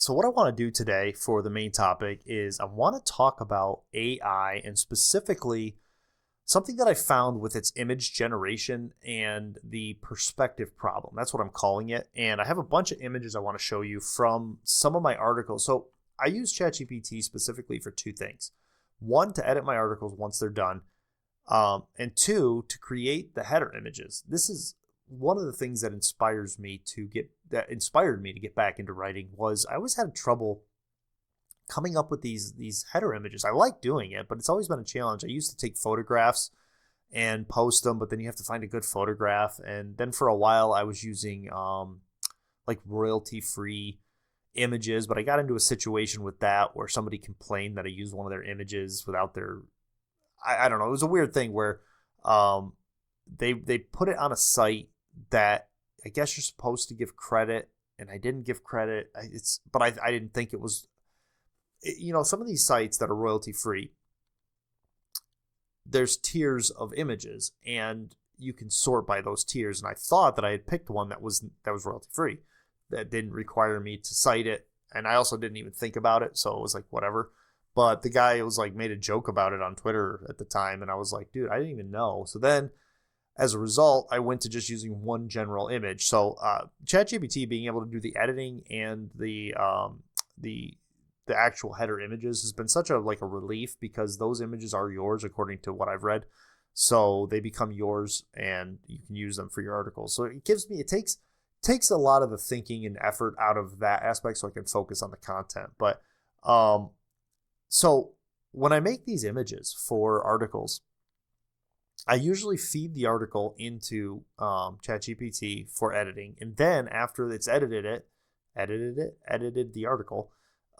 So what I want to do today for the main topic is I want to talk about AI and specifically something that I found with its image generation and the perspective problem. That's what I'm calling it. And I have a bunch of images I want to show you from some of my articles. So I use ChatGPT specifically for two things. One, to edit my articles once they're done. And two, to create the header images. This is one of the things that inspired me to get back into writing. Was I always had trouble coming up with these header images. I like doing it, but it's always been a challenge. I used to take photographs and post them, but then you have to find a good photograph. And then for a while I was using like royalty-free images, but I got into a situation with that where somebody complained that I used one of their images without their, I don't know. It was a weird thing where they put it on a site that I guess you're supposed to give credit, and I didn't give credit. But I didn't think it was, some of these sites that are royalty free, there's tiers of images and you can sort by those tiers. And I thought that I had picked one that was royalty free, that didn't require me to cite it. And I also didn't even think about it. So it was like, whatever. But the guy was like, made a joke about it on Twitter at the time. And I was like, dude, I didn't even know. So then as a result, I went to just using one general image. So ChatGPT being able to do the editing and the actual header images has been such a relief, because those images are yours according to what I've read. So they become yours and you can use them for your articles. So it takes a lot of the thinking and effort out of that aspect so I can focus on the content. But so when I make these images for articles, I usually feed the article into ChatGPT for editing. And then after it's edited the article,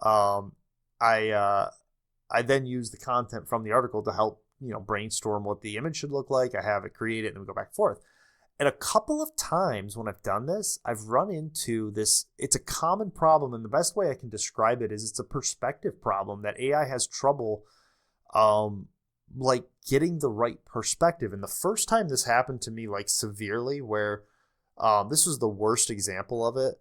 I then use the content from the article to help, brainstorm what the image should look like. I have it create it and we go back and forth. And a couple of times when I've done this, I've run into this. It's a common problem. And the best way I can describe it is it's a perspective problem that AI has trouble, getting the right perspective. And the first time this happened to me, severely, where, this was the worst example of it,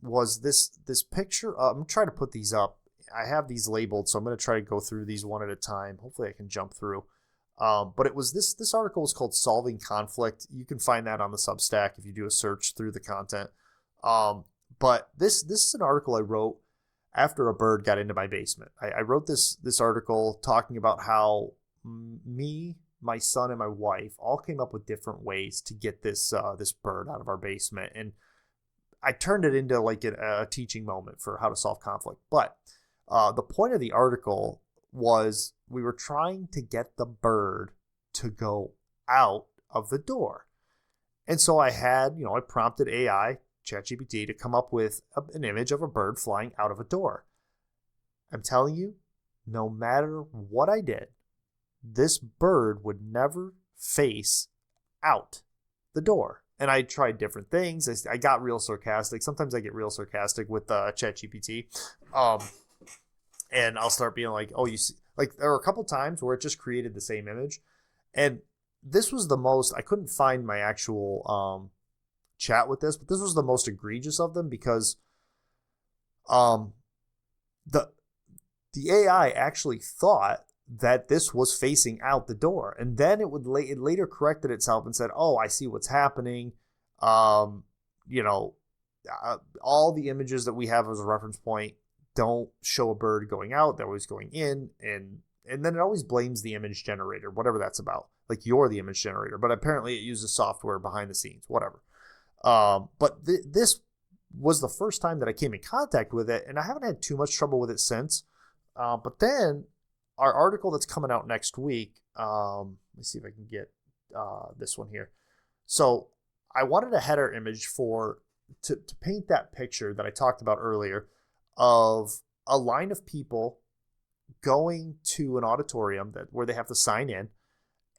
was this picture. I'm trying to put these up. I have these labeled, so I'm going to try to go through these one at a time. Hopefully I can jump through. But it was this article is called Solving Conflict. You can find that on the Substack if you do a search through the content. But this is an article I wrote after a bird got into my basement. I wrote this article talking about how me, my son, and my wife all came up with different ways to get this bird out of our basement. And I turned it into a teaching moment for how to solve conflict. But the point of the article was we were trying to get the bird to go out of the door. And so I prompted AI, ChatGPT, to come up with an image of a bird flying out of a door. I'm telling you, no matter what I did, this bird would never face out the door. And I tried different things. I got real sarcastic. Sometimes I get real sarcastic with ChatGPT. And I'll start being like, oh, you see, there were a couple times where it just created the same image. And this was the most, I couldn't find my actual chat with this, but this was the most egregious of them, because the AI actually thought that this was facing out the door. And then it later corrected itself and said, oh, I see what's happening. All the images that we have as a reference point don't show a bird going out. They're always going in. And then it always blames the image generator, whatever that's about. You're the image generator, but apparently it uses software behind the scenes, whatever. But this was the first time that I came in contact with it, and I haven't had too much trouble with it since. But then our article that's coming out next week, let me see if I can get this one here. So I wanted a header image to paint that picture that I talked about earlier of a line of people going to an auditorium where they have to sign in.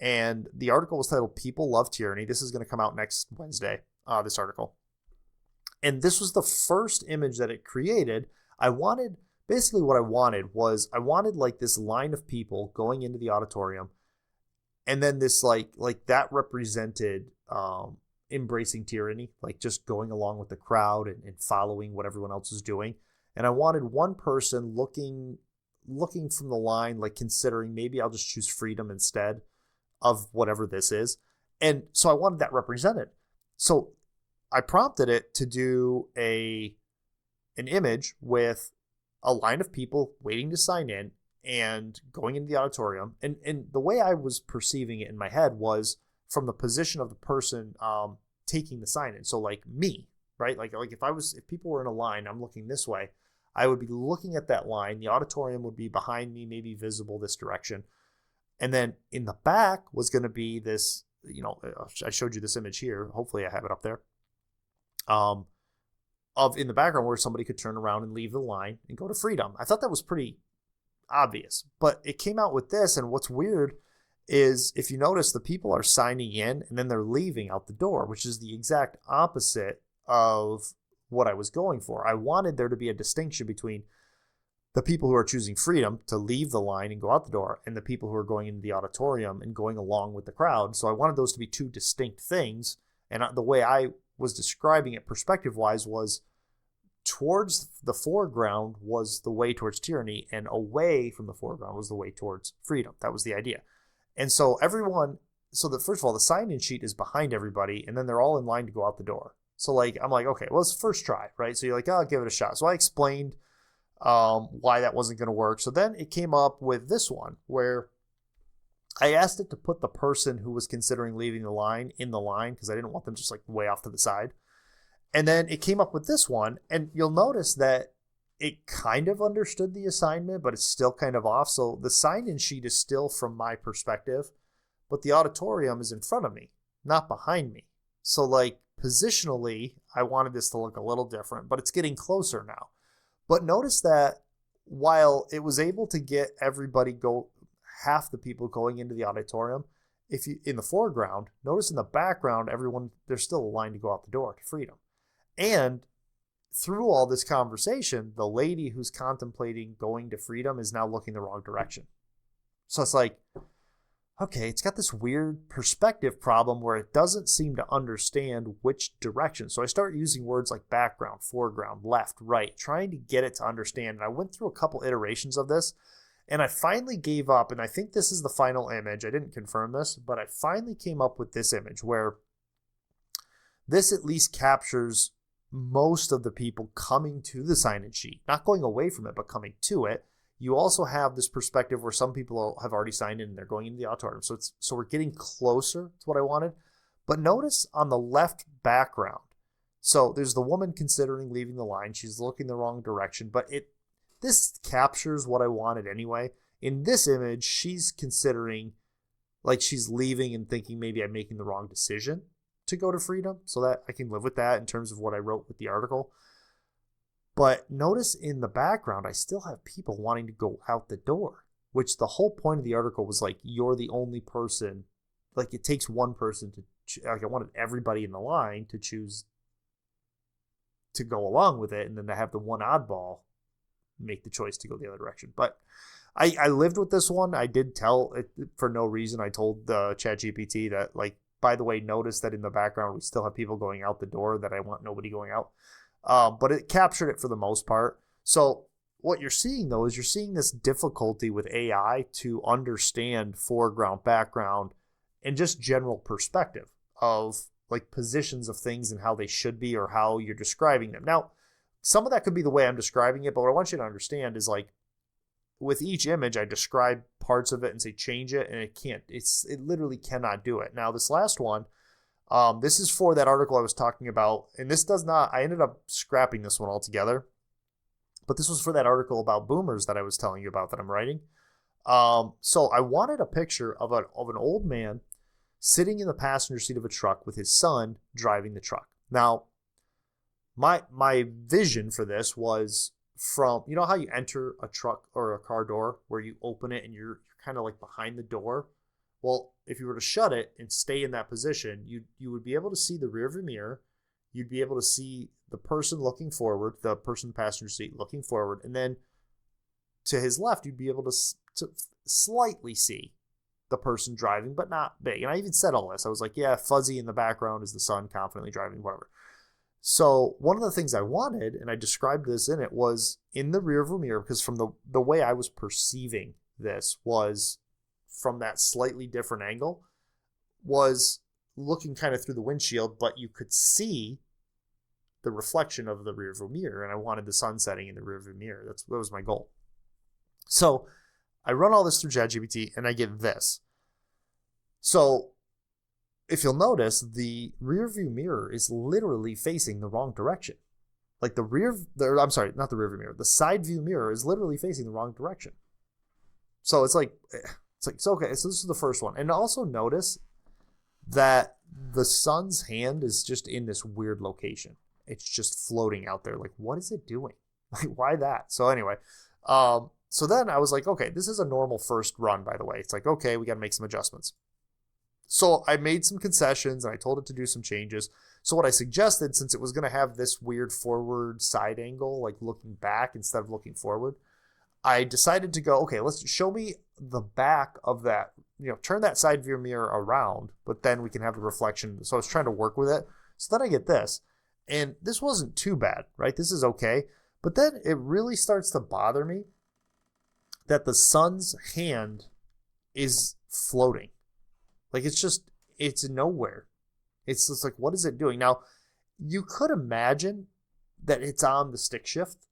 And the article was titled "People Love Tyranny." This is going to come out next Wednesday, this article. And this was the first image that it created. Basically what I wanted was this line of people going into the auditorium. And then this that represented embracing tyranny, like just going along with the crowd and following what everyone else is doing. And I wanted one person looking from the line, like considering maybe I'll just choose freedom instead of whatever this is. And so I wanted that represented. So I prompted it to do an image with a line of people waiting to sign in and going into the auditorium. And the way I was perceiving it in my head was from the position of the person taking the sign in. So like me, right? Like if people were in a line, I'm looking this way, I would be looking at that line. The auditorium would be behind me, maybe visible this direction. And then in the back was going to be this, I showed you this image here. Hopefully I have it up there. Of in the background where somebody could turn around and leave the line and go to freedom. I thought that was pretty obvious, but it came out with this. And what's weird is if you notice, the people are signing in and then they're leaving out the door, which is the exact opposite of what I was going for. I wanted there to be a distinction between the people who are choosing freedom to leave the line and go out the door and the people who are going into the auditorium and going along with the crowd. So I wanted those to be two distinct things. And the way I was describing it perspective-wise was towards the foreground was the way towards tyranny, and away from the foreground was the way towards freedom. That was the idea. And so first of all, the sign-in sheet is behind everybody, and then they're all in line to go out the door. So I'm like, okay, well, it's first try, right? So you're like, I'll give it a shot. So I explained why that wasn't going to work. So then it came up with this one where I asked it to put the person who was considering leaving the line in the line because I didn't want them just like way off to the side. And then it came up with this one, and you'll notice that it kind of understood the assignment, but it's still kind of off. So the sign-in sheet is still from my perspective, but the auditorium is in front of me, not behind me. So like positionally, I wanted this to look a little different, but it's getting closer now. But notice that while it was able to get everybody half the people going into the auditorium, if you in the foreground, notice in the background, everyone, there's still a line to go out the door to freedom. And through all this conversation, the lady who's contemplating going to freedom is now looking the wrong direction. So it's like, okay, it's got this weird perspective problem where it doesn't seem to understand which direction. So I start using words like background, foreground, left, right, trying to get it to understand. And I went through a couple iterations of this, and I finally gave up. And I think this is the final image. I didn't confirm this, but I finally came up with this image where this at least captures most of the people coming to the sign-in sheet, not going away from it, but coming to it. You also have this perspective where some people have already signed in and they're going into the auditorium. So we're getting closer to what I wanted. But notice on the left background, so there's the woman considering leaving the line. She's looking the wrong direction, but this captures what I wanted anyway. In this image, she's considering, like she's leaving and thinking maybe I'm making the wrong decision to go to freedom, so that I can live with that in terms of what I wrote with the article. But notice in the background, I still have people wanting to go out the door, which the whole point of the article was like, you're the only person, like it takes one person to, like I wanted everybody in the line to choose to go along with it, and then to have the one oddball make the choice to go the other direction. But I lived with this one. I did tell it for no reason. I told the ChatGPT that, like, by the way, notice that in the background, we still have people going out the door that I want nobody going out. But it captured it for the most part. So what you're seeing, though, is you're seeing this difficulty with AI to understand foreground, background, and just general perspective of like positions of things and how they should be or how you're describing them. Now, some of that could be the way I'm describing it, but what I want you to understand is like with each image, I describe parts of it and say change it, and it can't. It literally cannot do it. Now, this last one, this is for that article I was talking about, and this does not, I ended up scrapping this one altogether, but this was for that article about boomers that I was telling you about that I'm writing. So I wanted a picture of an old man sitting in the passenger seat of a truck with his son driving the truck. Now, my vision for this was from, you know how you enter a truck or a car door where you open it and you're kind of like behind the door? Well, if you were to shut it and stay in that position, you would be able to see the rearview mirror. You'd be able to see the person looking forward, the person in the passenger seat looking forward. And then to his left, you'd be able to slightly see the person driving, but not big. And I even said all this. I was like, yeah, fuzzy in the background is the sun confidently driving, whatever. So one of the things I wanted, and I described this in it, was in the rearview mirror, because from the way I was perceiving this was from that slightly different angle, was looking kind of through the windshield, but you could see the reflection of the rearview mirror, and I wanted the sun setting in the rearview mirror. That was my goal. So I run all this through ChatGPT, and I get this. So if you'll notice, the rearview mirror is literally facing the wrong direction. Like not the rearview mirror. The side view mirror is literally facing the wrong direction. So it's okay. So this is the first one. And also notice that the sun's hand is just in this weird location. It's just floating out there. Like, what is it doing? Like, why that? So anyway, so then I was like, okay, this is a normal first run, by the way. It's like, okay, we got to make some adjustments. So I made some concessions and I told it to do some changes. So what I suggested, since it was going to have this weird forward side angle, like looking back instead of looking forward, I decided to go, okay, let's show me the back of that, turn that side view mirror around, but then we can have the reflection. So I was trying to work with it. So then I get this, and this wasn't too bad, right? This is okay. But then it really starts to bother me that the sun's hand is floating. Like, it's nowhere. It's just like, what is it doing? Now, you could imagine that it's on the stick shift,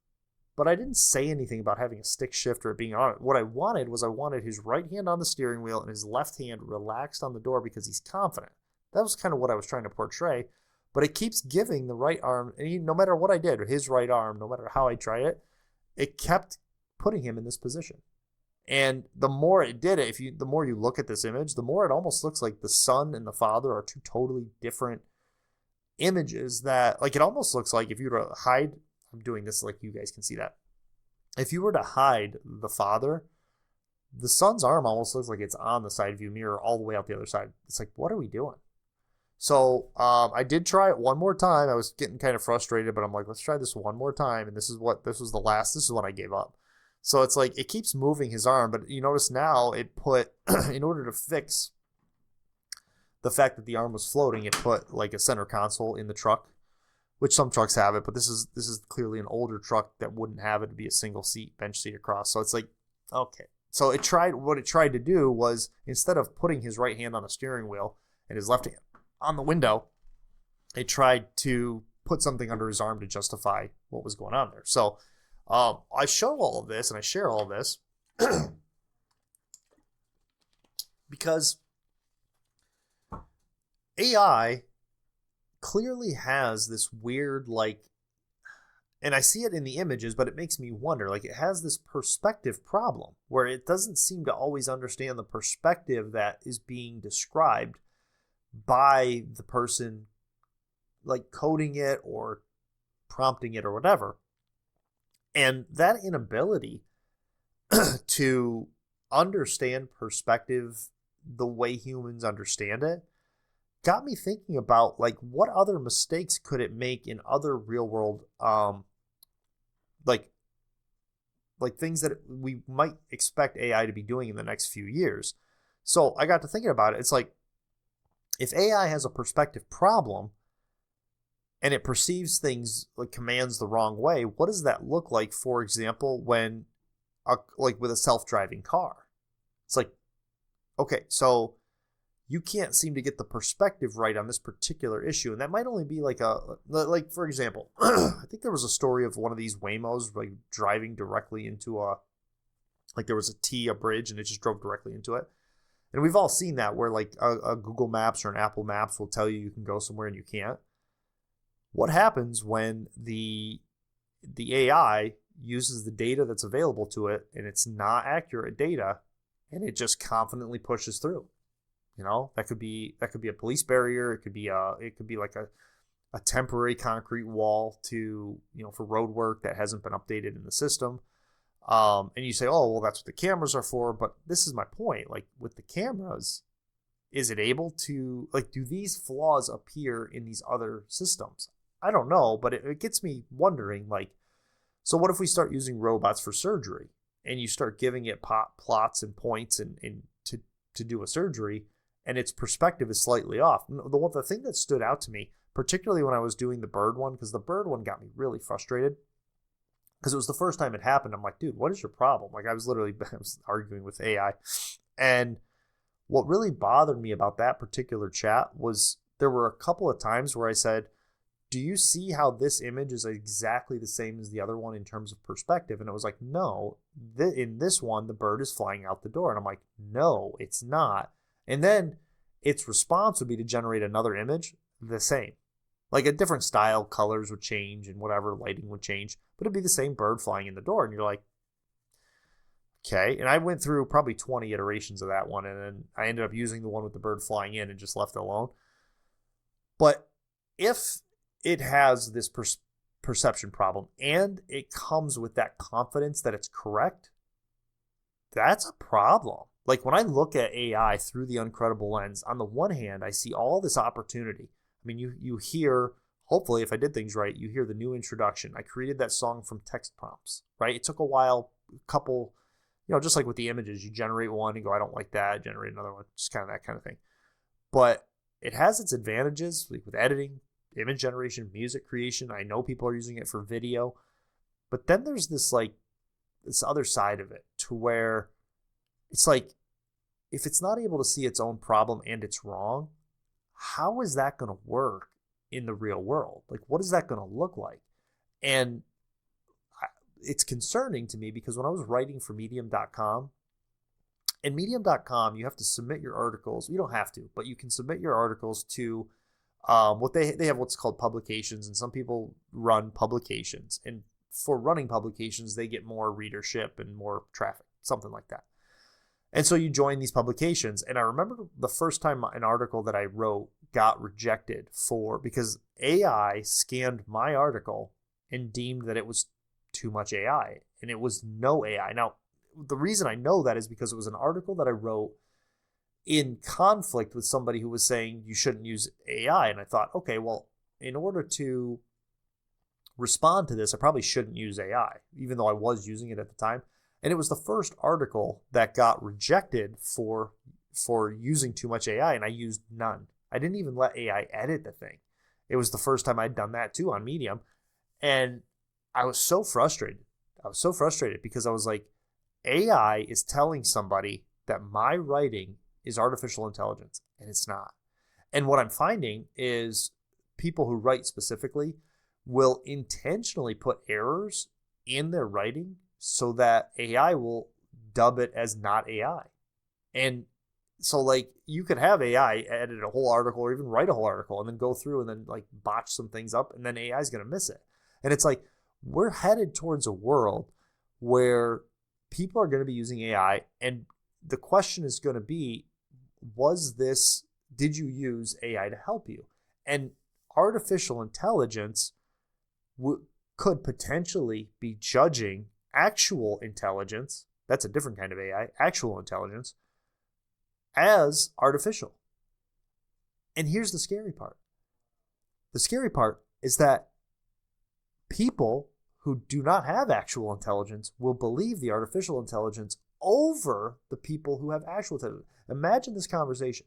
but I didn't say anything about having a stick shift or it being on it. What I wanted his right hand on the steering wheel and his left hand relaxed on the door because he's confident. That was kind of what I was trying to portray, but it keeps giving the right arm, and no matter what I did, his right arm, no matter how I tried it, it kept putting him in this position. And the more it did it, the more you look at this image, the more it almost looks like the son and the father are two totally different images. That, like, it almost looks like if you were to hide, I'm doing this like you guys can see that. If you were to hide the father, the son's arm almost looks like it's on the side view mirror all the way out the other side. It's like, what are we doing? So I did try it one more time. I was getting kind of frustrated, but I'm like, let's try this one more time. And this is when I gave up. So it's like, it keeps moving his arm, but you notice now it put, in order to fix the fact that the arm was floating, it put like a center console in the truck, which some trucks have it, but this is clearly an older truck that wouldn't have it to be a single seat, bench seat across. So it's like, okay. So what it tried to do was, instead of putting his right hand on the steering wheel and his left hand on the window, it tried to put something under his arm to justify what was going on there. So I show all of this and I share all of this because AI clearly has this weird, like, and I see it in the images, but it makes me wonder, like, it has this perspective problem where it doesn't seem to always understand the perspective that is being described by the person, like, coding it or prompting it or whatever. And that inability to understand perspective the way humans understand it got me thinking about, like, what other mistakes could it make in other real world, like things that we might expect AI to be doing in the next few years. So I got to thinking about it. It's like, if AI has a perspective problem, and it perceives things, like commands, the wrong way, what does that look like, for example, when, like with a self-driving car? It's like, okay, so you can't seem to get the perspective right on this particular issue. And that might only be like for example, I think there was a story of one of these Waymos, like, driving directly into there was a bridge, and it just drove directly into it. And we've all seen that, where like a Google Maps or an Apple Maps will tell you can go somewhere and you can't. What happens when the AI uses the data that's available to it, and it's not accurate data, and it just confidently pushes through? That could be a police barrier. It could be like a temporary concrete wall to, for road work that hasn't been updated in the system. And you say, oh, well, that's what the cameras are for. But this is my point. Like, with the cameras, is it able to, like, do these flaws appear in these other systems? I don't know, but it gets me wondering, like, so what if we start using robots for surgery, and you start giving it plots and points and to do a surgery and its perspective is slightly off. The thing that stood out to me, particularly when I was doing the bird one, because the bird one got me really frustrated because it was the first time it happened. I'm like, dude, what is your problem? Like I was arguing with AI. And what really bothered me about that particular chat was there were a couple of times where I said, do you see how this image is exactly the same as the other one in terms of perspective? And it was like, no, in this one, the bird is flying out the door. And I'm like, no, it's not. And then its response would be to generate another image the same. Like a different style, colors would change and whatever, lighting would change, but it'd be the same bird flying in the door. And you're like, okay. And I went through probably 20 iterations of that one. And then I ended up using the one with the bird flying in and just left it alone. But if it has this perception problem and it comes with that confidence that it's correct, that's a problem. Like when I look at AI through the Uncredible lens, on the one hand, I see all this opportunity. I mean, you hear, hopefully if I did things right, you hear the new introduction. I created that song from text prompts, right? It took a while, a couple, just like with the images, you generate one and go, I don't like that, generate another one, just kind of that kind of thing. But it has its advantages, like with editing, image generation, music creation. I know people are using it for video, but then there's this other side of it to where it's like, if it's not able to see its own problem and it's wrong, how is that going to work in the real world? Like, what is that going to look like? And it's concerning to me because when I was writing for medium.com, and medium.com, you have to submit your articles. You don't have to, but you can submit your articles to what they have what's called publications, and some people run publications. And for running publications, they get more readership and more traffic, something like that. And so you join these publications. And I remember the first time an article that I wrote got rejected because AI scanned my article and deemed that it was too much AI, and it was no AI. Now, the reason I know that is because it was an article that I wrote in conflict with somebody who was saying you shouldn't use AI. And I thought, okay, well, in order to respond to this, I probably shouldn't use AI, even though I was using it at the time. And it was the first article that got rejected for using too much AI, and I used none. I didn't even let AI edit the thing. It was the first time I'd done that too on Medium. And I was so frustrated. Because I was like, AI is telling somebody that my writing is artificial intelligence, and it's not. And what I'm finding is people who write specifically will intentionally put errors in their writing so that AI will dub it as not AI. And so like you could have AI edit a whole article or even write a whole article and then go through and then like botch some things up, and then AI is going to miss it. And it's like, we're headed towards a world where people are going to be using AI, and the question is going to be, did you use AI to help you? And artificial intelligence could potentially be judging actual intelligence, that's a different kind of AI, actual intelligence, as artificial. And here's the scary part. The scary part is that people who do not have actual intelligence will believe the artificial intelligence over the people who have actual intelligence. Imagine this conversation.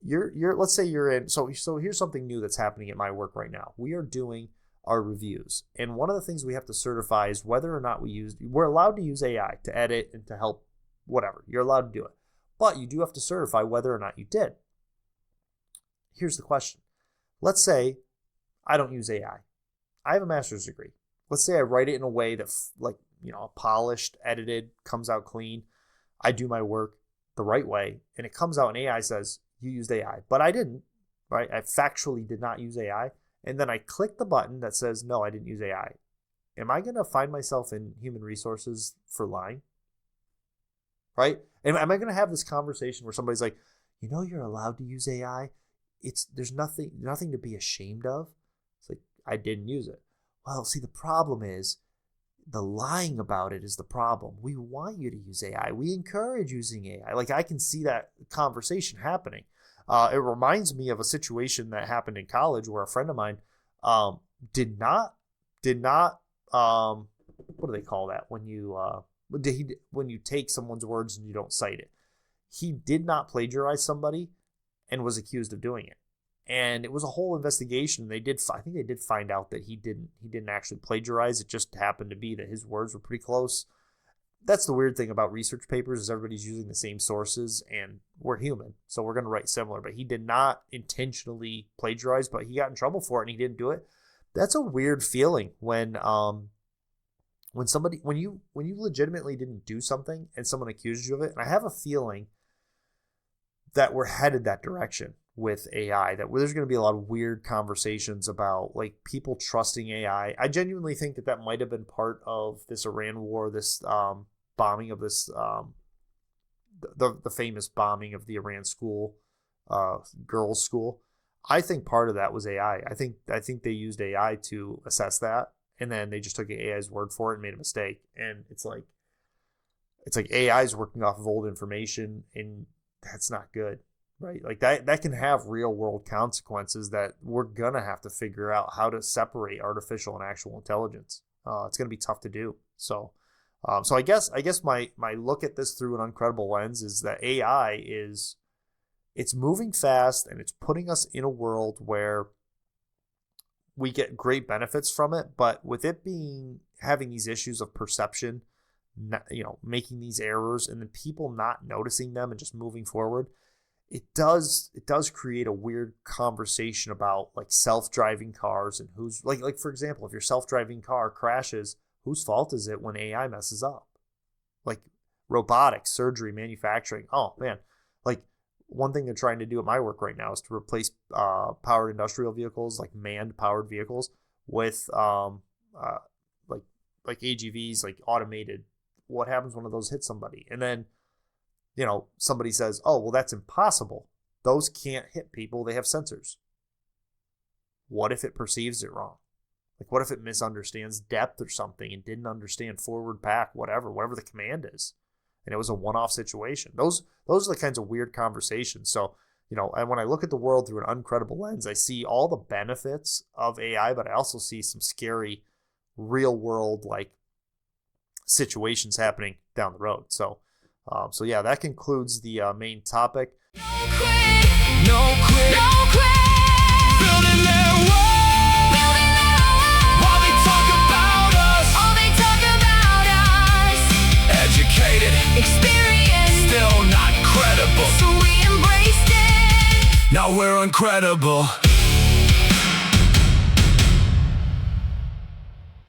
Let's say you're in, so here's something new that's happening at my work right now. We are doing our reviews. And one of the things we have to certify is whether or not we're allowed to use AI to edit and to help whatever. You're allowed to do it. But you do have to certify whether or not you did. Here's the question. Let's say I don't use AI. I have a master's degree. Let's say I write it in a way that polished, edited, comes out clean. I do my work the right way, and it comes out and AI says, you used AI. But I didn't, right? I factually did not use AI. And then I click the button that says, no, I didn't use AI. Am I going to find myself in human resources for lying? Right? Am I going to have this conversation where somebody's like, you're allowed to use AI? There's nothing to be ashamed of. It's like, I didn't use it. Well, see, the problem is the lying about it is the problem. We want you to use AI. We encourage using AI. Like, I can see that conversation happening. It reminds me of a situation that happened in college where a friend of mine did not what do they call that when you take someone's words and you don't cite it? he did not plagiarize somebody and was accused of doing it. And it was a whole investigation. I think they did find out that he didn't actually plagiarize. It just happened to be that his words were pretty close. That's the weird thing about research papers is everybody's using the same sources, and we're human, so we're going to write similar. But he did not intentionally plagiarize, but he got in trouble for it, and he didn't do it. That's a weird feeling when you legitimately didn't do something and someone accused you of it. And I have a feeling that we're headed that direction with AI, that there's going to be a lot of weird conversations about like people trusting AI. I genuinely think that might have been part of this Iran war, this bombing of this, the famous bombing of the Iran school, girls' school. I think part of that was AI. I think they used AI to assess that, and then they just took AI's word for it and made a mistake. And it's like AI is working off of old information, and that's not good, right? Like that can have real world consequences that we're gonna have to figure out how to separate artificial and actual intelligence. It's gonna be tough to do. So I guess my look at this through an Uncredible lens is that AI it's moving fast, and it's putting us in a world where we get great benefits from it, but with it having these issues of perception, making these errors, and then people not noticing them and just moving forward, it does create a weird conversation about like self-driving cars and who's like for example, if your self-driving car crashes, whose fault is it when AI messes up? Like robotics, surgery, manufacturing. Oh man, like one thing they're trying to do at my work right now is to replace powered industrial vehicles, like manned powered vehicles, with like AGVs, like automated. What happens when one of those hits somebody? And then, somebody says, oh, well, that's impossible. Those can't hit people. They have sensors. What if it perceives it wrong? Like, what if it misunderstands depth or something and didn't understand forward, back, whatever the command is? And it was a one-off situation. Those are the kinds of weird conversations. So, and when I look at the world through an Uncredible lens, I see all the benefits of AI, but I also see some scary real world, like, situations happening down the road. So yeah, that concludes the main topic. No quit. Building their wall. While they talk about us. All they talk about us. Educated. Experienced. Still not credible. So we embraced it. Now we're uncredible.